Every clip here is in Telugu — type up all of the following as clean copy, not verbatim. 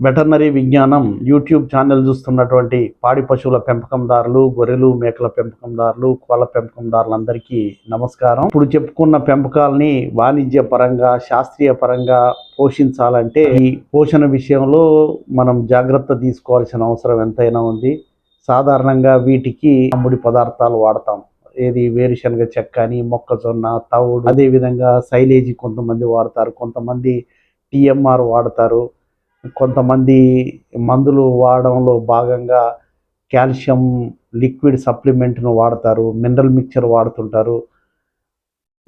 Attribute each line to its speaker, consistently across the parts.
Speaker 1: వెటర్నరీ విజ్ఞానం యూట్యూబ్ ఛానల్ చూస్తున్నటువంటి పాడి పశువుల పెంపకందారులు, గొర్రెలు, మేకల పెంపకందారులు, కోళ్ళ పెంపకందారులందరికీ నమస్కారం. ఇప్పుడు చెప్పుకున్న పెంపకాలని వాణిజ్య పరంగా, శాస్త్రీయ పరంగా పోషించాలంటే ఈ పోషణ విషయంలో మనం జాగ్రత్త తీసుకోవాల్సిన అవసరం ఎంతైనా ఉంది. సాధారణంగా వీటికి ముడి పదార్థాలు వాడతాం. ఏది వేరుశనగ చెక్క అని, మొక్కజొన్న, తవుడు, అదేవిధంగా సైలేజీ కొంతమంది వాడతారు, కొంతమంది టిఎంఆర్ వాడతారు, కొంతమంది మందులు వాడడంలో భాగంగా కాల్షియం లిక్విడ్ సప్లిమెంట్ను వాడతారు, మినరల్ మిక్చర్ వాడుతుంటారు.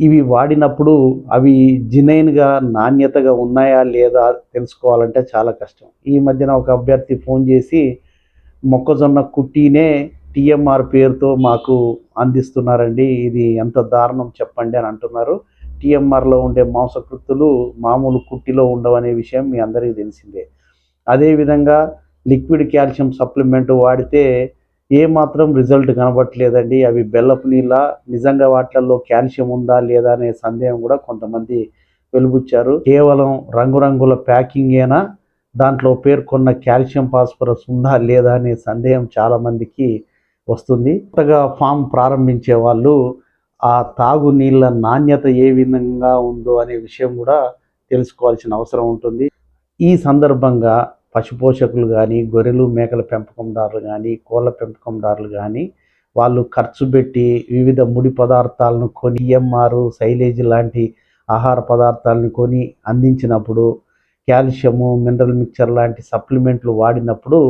Speaker 1: ఇవి వాడినప్పుడు అవి జినైన్గా నాణ్యతగా ఉన్నాయా లేదా తెలుసుకోవాలంటే చాలా కష్టం. ఈ మధ్యన ఒక అభ్యర్థి ఫోన్ చేసి మొక్కజొన్న కుట్టినే టిఎంఆర్ పేరుతో మాకు అందిస్తున్నారండి, ఇది ఎంత దారుణం చెప్పండి అని అంటున్నారు. టిఎంఆర్లో ఉండే మాంసకృత్తులు మామూలు కుట్టిలో ఉండవనే విషయం మీ అందరికీ తెలిసిందే. అదేవిధంగా లిక్విడ్ కాల్షియం సప్లిమెంట్ వాడితే ఏమాత్రం రిజల్ట్ కనబట్టలేదండి, అవి బెల్లపు నీళ్ళ, నిజంగా వాటిల్లో కాల్షియం ఉందా లేదా అనే సందేహం కూడా కొంతమంది వెలుబుచ్చారు. కేవలం రంగురంగుల ప్యాకింగేనా, దాంట్లో పేర్కొన్న కాల్షియం ఫాస్ఫరస్ ఉందా లేదా అనే సందేహం చాలామందికి వస్తుంది. కొత్తగా ఫామ్ ప్రారంభించే వాళ్ళు ఆ తాగు నీళ్ళ నాణ్యత ఏ విధంగా ఉందో అనే విషయం కూడా తెలుసుకోవాల్సిన అవసరం ఉంటుంది. ఈ సందర్భంగా పశుపోషకులు కానీ, గొర్రెలు మేకల పెంపకందారులు కానీ, కోళ్ళ పెంపకందారులు కానీ వాళ్ళు ఖర్చు పెట్టి వివిధ ముడి పదార్థాలను కొని, ఈఎంఆర్, సైలేజ్ లాంటి ఆహార పదార్థాలను కొని అందించినప్పుడు, కాల్షియము, మినరల్ మిక్చర్ లాంటి సప్లిమెంట్లు వాడినప్పుడు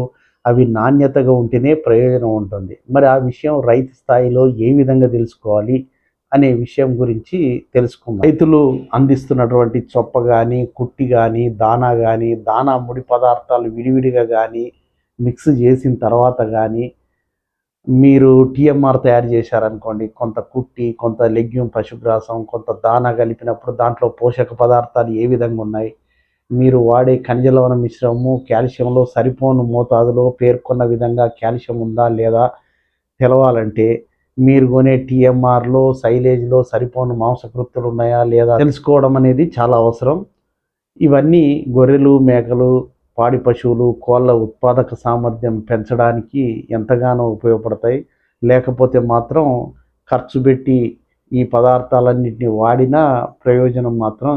Speaker 1: అవి నాణ్యతగా ఉంటేనే ప్రయోజనం ఉంటుంది. మరి ఆ విషయం రైతు స్థాయిలో ఏ విధంగా తెలుసుకోవాలి అనే విషయం గురించి తెలుసుకుందాం. రైతులు అందిస్తున్నటువంటి చొప్ప కానీ, కుట్టి కానీ, దానా కానీ, దానా ముడి పదార్థాలు విడివిడిగా కానీ మిక్స్ చేసిన తర్వాత కానీ మీరు టిఎంఆర్ తయారు చేశారనుకోండి, కొంత కుట్టి, కొంత లెగ్యూమ్ పశుగ్రాసం, కొంత దానా కలిపినప్పుడు దాంట్లో పోషక పదార్థాలు ఏ విధంగా ఉన్నాయి, మీరు వాడే ఖనిజ లవణ మిశ్రమము కాల్షియంలో సరిపోను మోతాదులో పేర్కొన్న విధంగా కాల్షియం ఉందా లేదా తెలవాలంటే మీరు కొనే టిఎంఆర్లో, సైలేజ్లో సరిపోను మాంసకృత్తులు ఉన్నాయా లేదా తెలుసుకోవడం అనేది చాలా అవసరం. ఇవన్నీ గొర్రెలు, మేకలు, పాడి పశువులు, కోళ్ళ ఉత్పాదక సామర్థ్యం పెంచడానికి ఎంతగానో ఉపయోగపడతాయి. లేకపోతే మాత్రం ఖర్చు పెట్టి ఈ పదార్థాలన్నింటినీ వాడినా ప్రయోజనం మాత్రం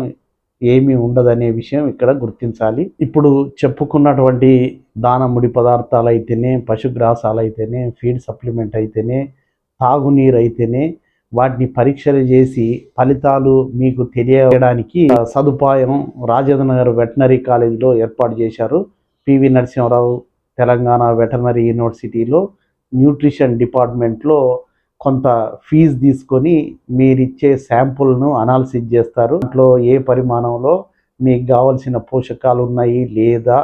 Speaker 1: ఏమీ ఉండదనే విషయం ఇక్కడ గుర్తించాలి. ఇప్పుడు చెప్పుకున్నటువంటి దాన ముడి పదార్థాలు అయితేనే, పశుగ్రాసాలు అయితేనే, ఫీడ్ సప్లిమెంట్ అయితేనే, తాగునీరు అయితేనే వాటిని పరీక్షలు చేసి ఫలితాలు మీకు తెలియడానికి సదుపాయం రాజేంద్రనగర్ వెటర్నరీ కాలేజీలో ఏర్పాటు చేశారు. పివి నరసింహారావు తెలంగాణ వెటర్నరీ యూనివర్సిటీలో న్యూట్రిషన్ డిపార్ట్మెంట్లో కొంత ఫీజు తీసుకొని మీరిచ్చే శాంపుల్ను అనాలిసిస్ చేస్తారు. దాంట్లో ఏ పరిమాణంలో మీకు కావాల్సిన పోషకాలు ఉన్నాయి లేదా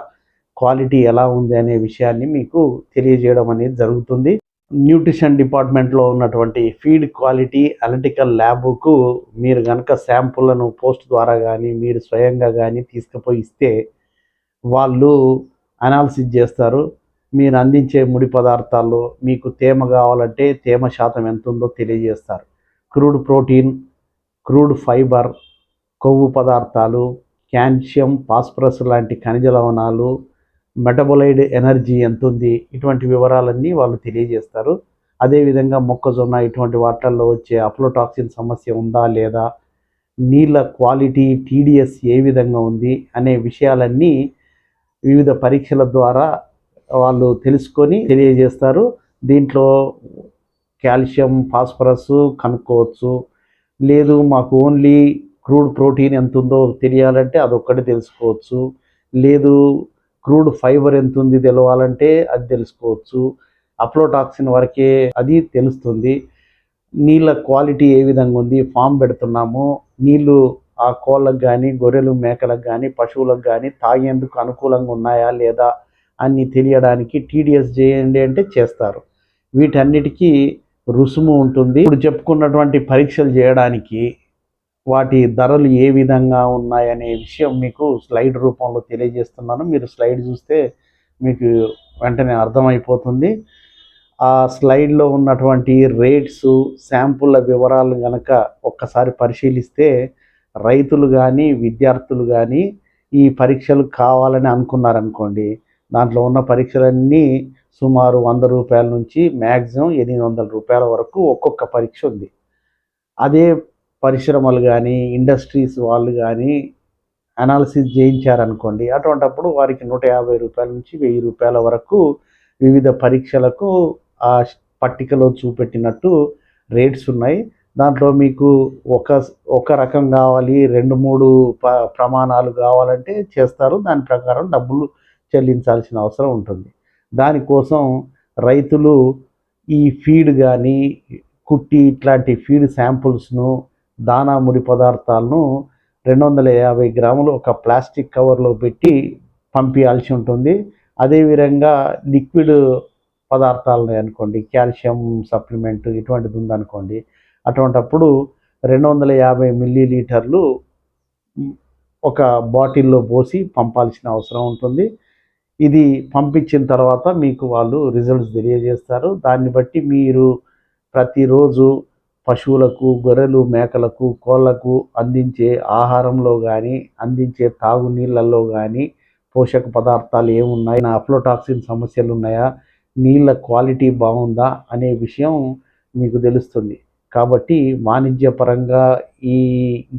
Speaker 1: క్వాలిటీ ఎలా ఉంది అనే విషయాన్ని మీకు తెలియజేయడం అనేది జరుగుతుంది. న్యూట్రిషన్ డిపార్ట్మెంట్లో ఉన్నటువంటి ఫీడ్ క్వాలిటీ అనలిటికల్ ల్యాబ్కు మీరు కనుక శాంపుల్లను పోస్ట్ ద్వారా కానీ, మీరు స్వయంగా కానీ తీసుకుపోయి ఇస్తే వాళ్ళు అనాలిసిస్ చేస్తారు. మీరు అందించే ముడి పదార్థాల్లో మీకు తేమ కావాలంటే తేమ శాతం ఎంత ఉందో తెలియజేస్తారు. క్రూడ్ ప్రోటీన్, క్రూడ్ ఫైబర్, కొవ్వు పదార్థాలు, కాల్షియం, ఫాస్ఫరస్ లాంటి ఖనిజ లవణాలు, మెటబోలైడ్ ఎనర్జీ ఎంత ఉంది, ఇటువంటి వివరాలన్నీ వాళ్ళు తెలియజేస్తారు. అదేవిధంగా మొక్కజొన్న ఇటువంటి వాటిల్లో వచ్చే అఫ్లోటాక్సిన్ సమస్య ఉందా లేదా, నీళ్ళ క్వాలిటీ టీడీఎస్ ఏ విధంగా ఉంది అనే విషయాలన్నీ వివిధ పరీక్షల ద్వారా వాళ్ళు తెలుసుకొని తెలియజేస్తారు. దీంట్లో కాల్షియం, ఫాస్ఫరస్ కనుక్కోవచ్చు. లేదు మాకు ఓన్లీ క్రూడ్ ప్రోటీన్ ఎంత ఉందో తెలియాలంటే అదొక్కటి తెలుసుకోవచ్చు. లేదు క్రూడ్ ఫైబర్ ఎంత ఉంది తెలవాలంటే అది తెలుసుకోవచ్చు. అఫ్లోటాక్సిన్ వరకే అది తెలుస్తుంది. నీళ్ళ క్వాలిటీ ఏ విధంగా ఉంది, ఫామ్ పెడుతున్నాము, నీళ్ళు ఆ కోళ్ళకు కానీ, గొర్రెలు మేకలకు కానీ, పశువులకు కానీ తాగేందుకు అనుకూలంగా ఉన్నాయా లేదా అని తెలియడానికి టీడీఎస్ చేయండి అంటే చేస్తారు. వీటన్నిటికీ రుసుము ఉంటుంది. ఇప్పుడు చెప్పుకున్నటువంటి పరీక్షలు చేయడానికి వాటి ధరలు ఏ విధంగా ఉన్నాయనే విషయం మీకు స్లైడ్ రూపంలో తెలియజేస్తున్నాను. మీరు స్లైడ్ చూస్తే మీకు వెంటనే అర్థమైపోతుంది. ఆ స్లైడ్లో ఉన్నటువంటి రేట్స్, శాంపుల్ల వివరాలు కనుక ఒక్కసారి పరిశీలిస్తే రైతులు కానీ, విద్యార్థులు కానీ ఈ పరీక్షలు కావాలని అనుకున్నారనుకోండి, దాంట్లో ఉన్న పరీక్షలన్నీ సుమారు రూ. 100 నుంచి మ్యాక్సిమం రూ. 800 వరకు ఒక్కొక్క పరీక్ష ఉంది. అదే పరిశ్రమలు కానీ ఇండస్ట్రీస్ వాళ్ళు కానీ అనాలిసిస్ చేయించారనుకోండి, అటువంటప్పుడు వారికి రూ. 150 నుంచి రూ. 1000 వరకు వివిధ పరీక్షలకు ఆ పట్టికలో చూపెట్టినట్టు రేట్స్ ఉన్నాయి. దాంట్లో మీకు ఒక రకం కావాలి, 2-3 ప్రమాణాలు కావాలంటే చేస్తారు. దాని ప్రకారం డబ్బులు చెల్లించాల్సిన అవసరం ఉంటుంది. దానికోసం రైతులు ఈ ఫీడ్ కానీ కుట్టి ఇట్లాంటి ఫీడ్ శాంపుల్స్ను దానా ముడి పదార్థాలను 250 గ్రాములు ఒక ప్లాస్టిక్ కవర్లో పెట్టి పంపించాల్సి ఉంటుంది. అదేవిధంగా లిక్విడ్ పదార్థాలు అనుకోండి, కాల్షియం సప్లిమెంట్ ఇటువంటిది ఉందనుకోండి, అటువంటప్పుడు 250 మిల్లీలీటర్లు ఒక బాటిల్లో పోసి పంపాల్సిన అవసరం ఉంటుంది. ఇది పంపించిన తర్వాత మీకు వాళ్ళు రిజల్ట్స్ తెలియజేస్తారు. దాన్ని బట్టి మీరు ప్రతిరోజు పశువులకు, గొర్రెలు, మేకలకు, కోళ్లకు అందించే ఆహారంలో కానీ, అందించే తాగునీళ్ళల్లో కానీ పోషక పదార్థాలు ఏమున్నాయి, అఫ్లోటాక్సిన్ సమస్యలు ఉన్నాయా, నీళ్ళ క్వాలిటీ బాగుందా అనే విషయం మీకు తెలుస్తుంది. కాబట్టి వాణిజ్యపరంగా ఈ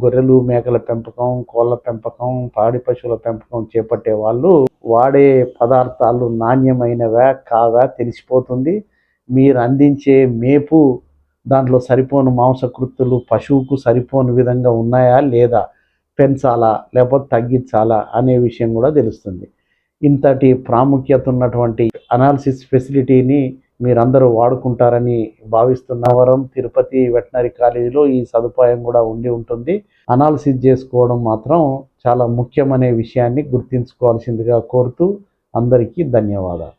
Speaker 1: గొర్రెలు, మేకల పెంపకం, కోళ్ళ పెంపకం, పాడి పశువుల పెంపకం చేపట్టే వాళ్ళు వాడే పదార్థాలు నాణ్యమైనవా కావా తెలిసిపోతుంది. మీరు అందించే మేపు దాంట్లో సరిపోను మాంసకృత్తులు పశువుకు సరిపోని విధంగా ఉన్నాయా లేదా, పెంచాలా లేకపోతే తగ్గించాలా అనే విషయం కూడా తెలుస్తుంది. ఇంతటి ప్రాముఖ్యత ఉన్నటువంటి అనాలిసిస్ ఫెసిలిటీని మీరందరూ వాడుకుంటారని భావిస్తున్నవరం తిరుపతి వెటనరీ కాలేజీలో ఈ సదుపాయం కూడా ఉంటుంది. అనాలిసిస్ చేసుకోవడం మాత్రం చాలా ముఖ్యమనే విషయాన్ని గుర్తుంచుకోవాల్సిందిగా కోరుతూ అందరికీ ధన్యవాదాలు.